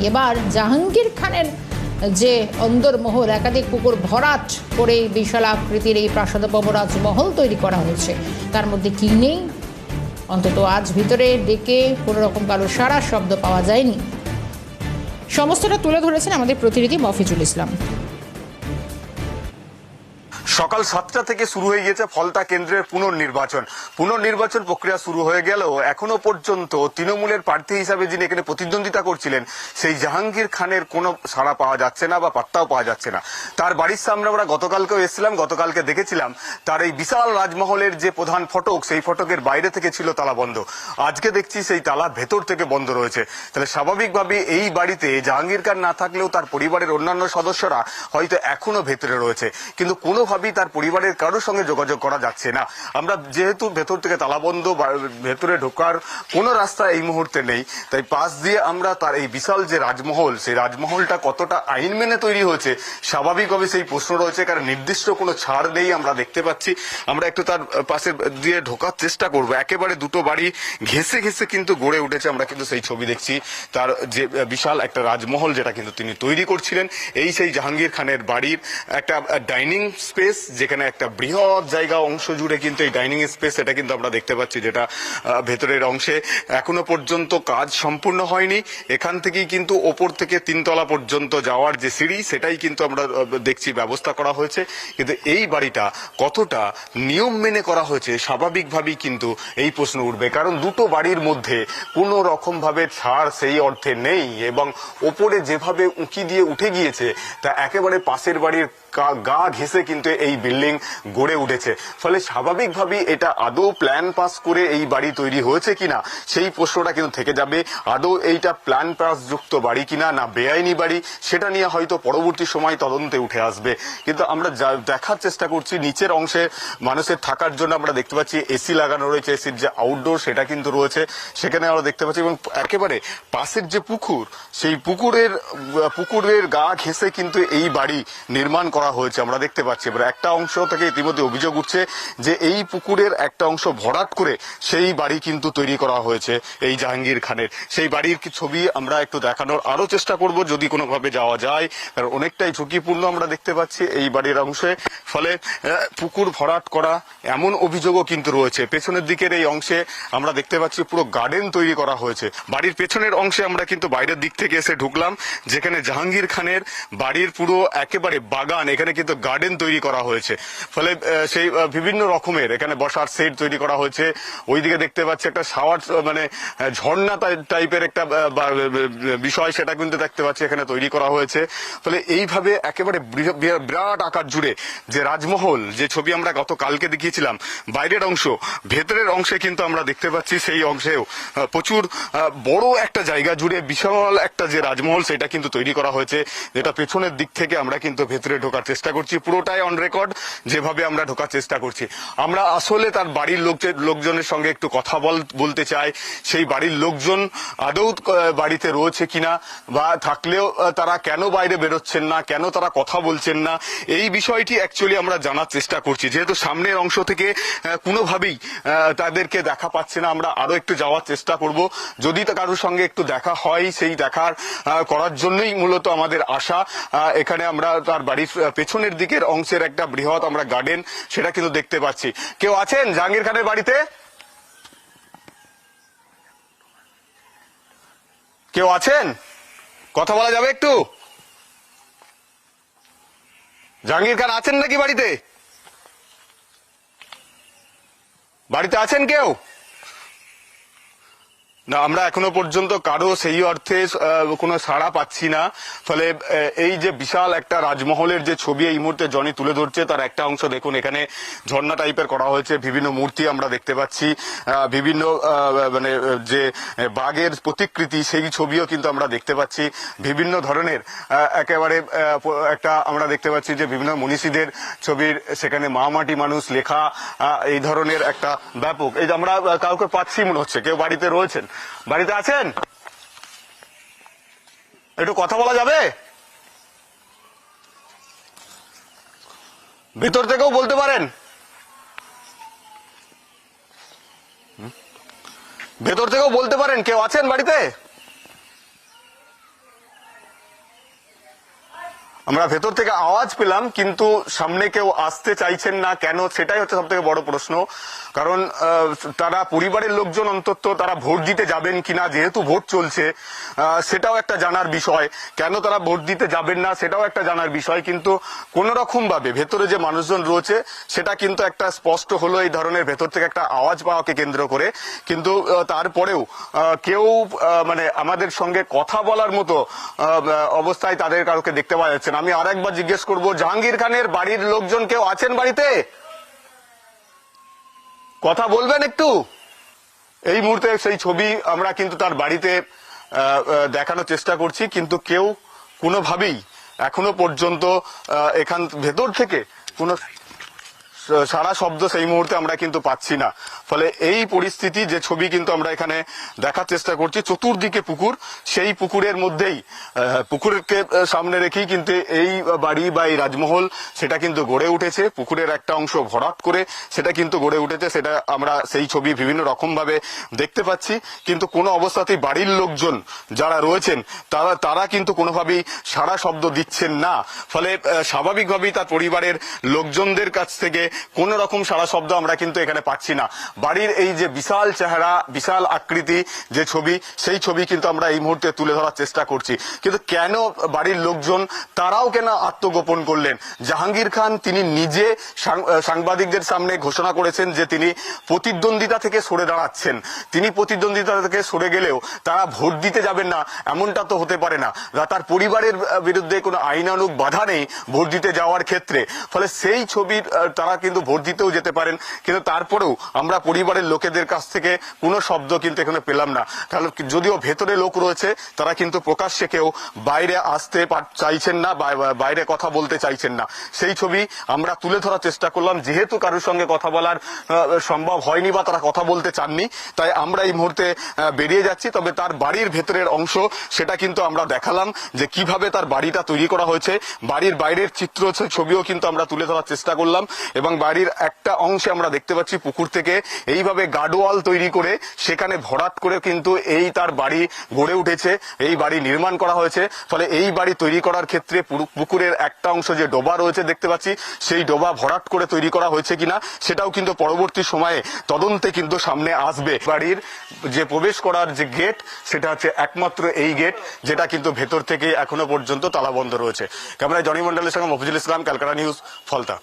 এবার জাহাঙ্গীর খানের যে অন্দরমহল, একাধিক পুকুর ভরাট করে বিশাল আকৃতির এই প্রাসাদোপম রাজমহল তৈরি করা হয়েছে, তার মধ্যে কি নেই? অন্তত আজ ভিতরে ডেকে কোনো রকম কারো সারা শব্দ পাওয়া যায়নি। সমস্তটা তুলে ধরেছেন আমাদের প্রতিনিধি মফিজুল ইসলাম। সকাল 7টা থেকে শুরু হয়ে গিয়েছে ফলতা কেন্দ্রের পুনর্নির্বাচন প্রক্রিয়া শুরু হয়ে গেলেও এখনো পর্যন্ত তৃণমূলের প্রার্থী হিসাবে যিনি এখানে প্রতিদ্বন্দ্বিতা করছিলেন সেই জাহাঙ্গীর খানের কোনো সাড়া পাওয়া যাচ্ছে না বা পাত্তাও পাওয়া যাচ্ছে না। তার বাড়ির সামনে আমরা গতকালকেও এসেছিলাম, গতকালকে দেখেছিলাম তার এই বিশাল রাজমহলের যে প্রধান ফটক, সেই ফটকের বাইরে থেকে ছিল তালা বন্ধ। আজকে দেখছি সেই তালা ভেতর থেকে বন্ধ রয়েছে। তাহলে স্বাভাবিকভাবে এই বাড়িতে জাহাঙ্গীর খান না থাকলেও তার পরিবারের অন্যান্য সদস্যরা হয়তো এখনো ভেতরে রয়েছে, কিন্তু কোনোভাবে তার পরিবারের কারোর সঙ্গে যোগাযোগ করা যাচ্ছে না। আমরা যেহেতু ভেতর থেকে তালাবন্ধ, ভেতরে ঢোকার কোনো রাস্তা এই মুহূর্তে নেই, তাই পাশ দিয়ে আমরা তার এই বিশাল যে রাজমহল, সেই রাজমহলটা কতটা আইন মেনে তৈরি হয়েছে স্বাভাবিকভাবে সেই প্রশ্ন রয়েছে, কারণ নির্দিষ্ট কোনো ছাড় নেই আমরা দেখতে পাচ্ছি। আমরা একটু তার পাশে দিয়ে ঢোকার চেষ্টা করব। একেবারে দুটো বাড়ি ঘেঁষে ঘেঁষে কিন্তু গড়ে উঠেছে, আমরা কিন্তু সেই ছবি দেখছি। তার যে বিশাল একটা রাজমহল যেটা কিন্তু তিনি তৈরি করছিলেন, এই সেই জাহাঙ্গীর খানের বাড়ির একটা ডাইনিং স্পেস, যেখানে একটা বৃহৎ জায়গা অংশ জুড়ে কিন্তু এই ডাইনিং স্পেস, এটা কিন্তু আমরা দেখতে পাচ্ছি, যেটা ভেতরের অংশে এখনো পর্যন্ত কাজ সম্পূর্ণ হয়নি। এখান থেকেই কিন্তু ওপর থেকে 3 তলা পর্যন্ত যাওয়ার যে সিঁড়ি, সেটাই কিন্তু আমরা দেখছি ব্যবস্থা করা হয়েছে। কিন্তু এই বাড়িটা কতটা নিয়ম মেনে করা হয়েছে স্বাভাবিকভাবেই কিন্তু এই প্রশ্ন উঠবে, কারণ দুটো বাড়ির মধ্যে কোনো রকম ভাবে ছাড় সেই অর্থে নেই, এবং ওপরে যেভাবে উঁকি দিয়ে উঠে গিয়েছে তা একেবারে পাশের বাড়ির গা ঘেঁষে কিন্তু এই বিল্ডিং গড়ে উঠেছে। ফলে স্বাভাবিকভাবেই এটা আদৌ প্ল্যান পাস করে এই বাড়ি তৈরি হয়েছে কিনা সেই প্রশ্নটা কিন্তু থেকে যাবে। আদৌ এইটা প্ল্যান পাস যুক্ত বাড়ি কিনা না বেআইনি বাড়ি, সেটা নিয়ে হয়তো পরবর্তী সময় তদন্তে উঠে আসবে। কিন্তু আমরা দেখার চেষ্টা করছি নিচের অংশে মানুষের থাকার জন্য আমরা দেখতে পাচ্ছি এসি লাগানো রয়েছে, এসির যে আউটডোর সেটা কিন্তু রয়েছে, সেখানে আমরা দেখতে পাচ্ছি। এবং একেবারে পাশের যে পুকুর, সেই পুকুরের গা ঘেঁষে কিন্তু এই বাড়ি নির্মাণ করা হয়েছে আমরা দেখতে পাচ্ছি। এবার একটা অংশ থেকে ইতিমধ্যে অভিযোগ উঠছে যে এই পুকুরের একটা অংশ ভরাট করে সেই বাড়ি কিন্তু তৈরি করা হয়েছে এই জাহাঙ্গীর খানের। সেই বাড়ির কি ছবি আমরা একটু দেখানোর আরো চেষ্টা করব যদি কোনোভাবে যাওয়া যায়, কারণ অনেকটাই ঝুঁকিপূর্ণ আমরা দেখতে পাচ্ছি এই বাড়ির অংশে। ফলে পুকুর ভরাট করা এমন অভিযোগও কিন্তু রয়েছে। পেছনের দিকের এই অংশে আমরা দেখতে পাচ্ছি পুরো গার্ডেন তৈরি করা হয়েছে। বাড়ির পেছনের অংশে আমরা কিন্তু বাইরের দিক থেকে এসে ঢুকলাম, যেখানে জাহাঙ্গীর খানের বাড়ির পুরো একেবারে বাগান, এখানে কিন্তু গার্ডেন তৈরি করা হয়েছে। ফলে সেই বিভিন্ন রকমের এখানে বসার সেট তৈরি করা হয়েছে। ওইদিকে দেখতে পাচ্ছি একটা শাওয়ার, মানে ঝর্ণা টাইপের একটা বিষয়, সেটা কিন্তু দেখতে পাচ্ছি এখানে তৈরি করা হয়েছে। ফলে এইভাবে একেবারে বিরাট আকার জুড়ে যে রাজমহল, যে ছবি আমরা গতকালকে দেখিয়েছিলাম বাইরের অংশ, ভেতরের অংশে কিন্তু আমরা দেখতে পাচ্ছি সেই অংশেও প্রচুর বড় একটা জায়গা জুড়ে বিশাল একটা যে রাজমহল, সেটা কিন্তু তৈরি করা হয়েছে, যেটা পেছনের দিক থেকে আমরা কিন্তু ভেতরে ঢোকার চেষ্টা করছি। পুরোটাই অন রেকর্ড যেভাবে আমরা ঢোকার চেষ্টা করছি। আমরা আসলে তার বাড়ির লোকজনের সঙ্গে একটু কথা বলতে চাই, সেই বাড়ির লোকজন আদৌ বাড়িতে রয়েছে কিনা, বা থাকলেও তারা কেন বাইরে বেরোচ্ছেন না, কেন তারা কথা বলছেন না, এই বিষয়টি অ্যাকচুয়ালি আমরা জানার চেষ্টা করছি। যেহেতু সামনের অংশ থেকে কোনোভাবেই তাদেরকে দেখা পাচ্ছে না, আমরা আরো একটু যাওয়ার চেষ্টা করব। যদি কারোর সঙ্গে একটু দেখা হয়, সেই দেখার করার জন্যই মূলত আমাদের আশা। এখানে আমরা তার বাড়ির পেছনের দিকের অংশের একটা বৃহৎ আমরা গার্ডেন, সেটা কিন্তু দেখতে পাচ্ছি। কেউ আছেন জাহাঙ্গীর খানের বাড়িতে? কেউ আছেন? কথা বলা যাবে একটু? জাহাঙ্গীর খান আছেন নাকি বাড়িতে? বাড়িতে আছেন কেউ? না, আমরা এখনো পর্যন্ত কারো সেই অর্থে কোনো সাড়া পাচ্ছি না। ফলে এই যে বিশাল একটা রাজমহলের যে ছবি এই মুহূর্তে জনি তুলে ধরছে, তার একটা অংশ দেখুন, এখানে ঝর্ণা টাইপের করা হয়েছে, বিভিন্ন মূর্তি আমরা দেখতে পাচ্ছি, বিভিন্ন মানে যে বাঘের প্রতিকৃতি সেই ছবিও কিন্তু আমরা দেখতে পাচ্ছি, বিভিন্ন ধরনের একেবারে একটা আমরা দেখতে পাচ্ছি যে বিভিন্ন মনীষীদের ছবির, সেখানে মা মাটি মানুষ লেখা, এই ধরনের একটা ব্যাপক, এই যে আমরা কাউকে পাচ্ছি মনে হচ্ছে। কেউ বাড়িতে রয়েছেন? বাড়িতে আছেন? একটু কথা বলা যাবে? ভেতর থেকেও বলতে পারেন, ভেতর থেকেও বলতে পারেন। কেউ আছেন বাড়িতে? আমরা ভেতর থেকে আওয়াজ পেলাম, কিন্তু সামনে কেউ আসতে চাইছেন না কেন, সেটাই হচ্ছে সব থেকে বড় প্রশ্ন। কারণ তারা পরিবারের লোকজন অন্তত তারা ভোট দিতে যাবেন কিনা, যেহেতু ভোট চলছে সেটাও একটা জানার বিষয়। কেন তারা ভোট দিতে যাবেন না সেটাও একটা জানার বিষয়। কিন্তু কোন রকম ভাবে ভেতরে যে মানুষজন রয়েছে সেটা কিন্তু একটা স্পষ্ট হলো এই ধরনের ভেতর থেকে একটা আওয়াজ পাওয়াকে কেন্দ্র করে। কিন্তু তারপরেও কেউ মানে আমাদের সঙ্গে কথা বলার মতো অবস্থায় তাদের কাউকে দেখতে পাওয়া যাচ্ছে না। আমি আরেকবার জিজ্ঞেস করব, জাহাঙ্গীর খানের বাড়ির লোকজন কেউ আছেন বাড়িতে? কথা বলবেন একটু। এই মুহূর্তে সেই ছবি আমরা কিন্তু তার বাড়িতে দেখানোর চেষ্টা করছি, কিন্তু কেউ কোনোভাবেই এখনো পর্যন্ত এখান ভেতর থেকে কোনো সারা শব্দ সেই মুহূর্তে আমরা কিন্তু পাচ্ছি না। ফলে এই পরিস্থিতি, যে ছবি কিন্তু আমরা এখানে দেখার চেষ্টা করছি, চতুর্দিকে পুকুর, সেই পুকুরের মধ্যেই পুকুরকে সামনে রেখেই কিন্তু এই বাড়ি বা এই রাজমহল সেটা কিন্তু গড়ে উঠেছে। পুকুরের একটা অংশ ভরাট করে সেটা কিন্তু গড়ে উঠেছে, সেটা আমরা সেই ছবি বিভিন্ন রকম ভাবে দেখতে পাচ্ছি। কিন্তু কোনো অবস্থাতেই বাড়ির লোকজন যারা রয়েছেন তারা কিন্তু কোনোভাবেই সারা শব্দ দিচ্ছেন না। ফলে স্বাভাবিকভাবেই তার পরিবারের লোকজনদের কাছ থেকে কোন রকম সারা শব্দ আমরা কিন্তু এখানে পাচ্ছি না। বাড়ির এই যে বিশাল চেহারা, বিশাল আকৃতি যে ছবি, সেই ছবি কিন্তু আমরা এই মুহূর্তে তুলে ধরার চেষ্টা করছি। কিন্তু কেন বাড়ির লোকজন তারাও কেন আত্মগোপন করলেন? জাহাঙ্গীর খান তিনি নিজে সাংবাদিকদের সামনে ঘোষণা করেছেন যে তিনি প্রতিদ্বন্দ্বিতা থেকে সরে দাঁড়াচ্ছেন। তিনি প্রতিদ্বন্দ্বিতা থেকে সরে গেলেও তারা ভোট দিতে যাবেন না, এমনটা তো হতে পারে না। তার পরিবারের বিরুদ্ধে কোনো আইনানুগ বাধা নেই ভোট দিতে যাওয়ার ক্ষেত্রে। ফলে সেই ছবির তারা কিন্তু ভোট দিতেও যেতে পারেন, কিন্তু তারপরেও আমরা পরিবারের লোকেদের কাছ থেকে কোনো শব্দ কিন্তু এখানে পেলাম না। কারণ যদিও ভেতরে লোক রয়েছে, তারা কিন্তু প্রকাশ্যে কেউ বাইরে আসতে চাইছেন না, বাইরে কথা বলতে চাইছেন না। সেই ছবি আমরা তুলে ধরার চেষ্টা করলাম। যেহেতু কারোর সঙ্গে কথা বলার সম্ভব হয়নি বা তারা কথা বলতে চাননি, তাই আমরা এই মুহূর্তে বেরিয়ে যাচ্ছি। তবে তার বাড়ির ভেতরের অংশ সেটা কিন্তু আমরা দেখালাম, যে কিভাবে তার বাড়িটা তৈরি করা হয়েছে। বাড়ির বাইরের চিত্র ছবিও কিন্তু আমরা তুলে ধরার চেষ্টা করলাম। এবং বাড়ির একটা অংশে আমরা দেখতে পাচ্ছি পুকুর থেকে এইভাবে গার্ডওয়াল তৈরি করে সেখানে ভরাট করে কিন্তু এই তার বাড়ি গড়ে উঠেছে, এই বাড়ি নির্মাণ করা হয়েছে। ফলে এই বাড়ি তৈরি করার ক্ষেত্রে পুকুরের একটা অংশ যে ডোবা রয়েছে দেখতে পাচ্ছি, সেই ডোবা ভরাট করে তৈরি করা হয়েছে কিনা সেটাও কিন্তু পরবর্তী সময়ে তদন্তে কিন্তু সামনে আসবে। বাড়ির যে প্রবেশ করার যে গেট, সেটা হচ্ছে একমাত্র এই গেট, যেটা কিন্তু ভেতর থেকে এখনো পর্যন্ত তালাবন্ধ রয়েছে। ক্যামেরায় জনি মন্ডলের সঙ্গে মফিজুল ইসলাম, ক্যালকাটা নিউজ, ফলতা।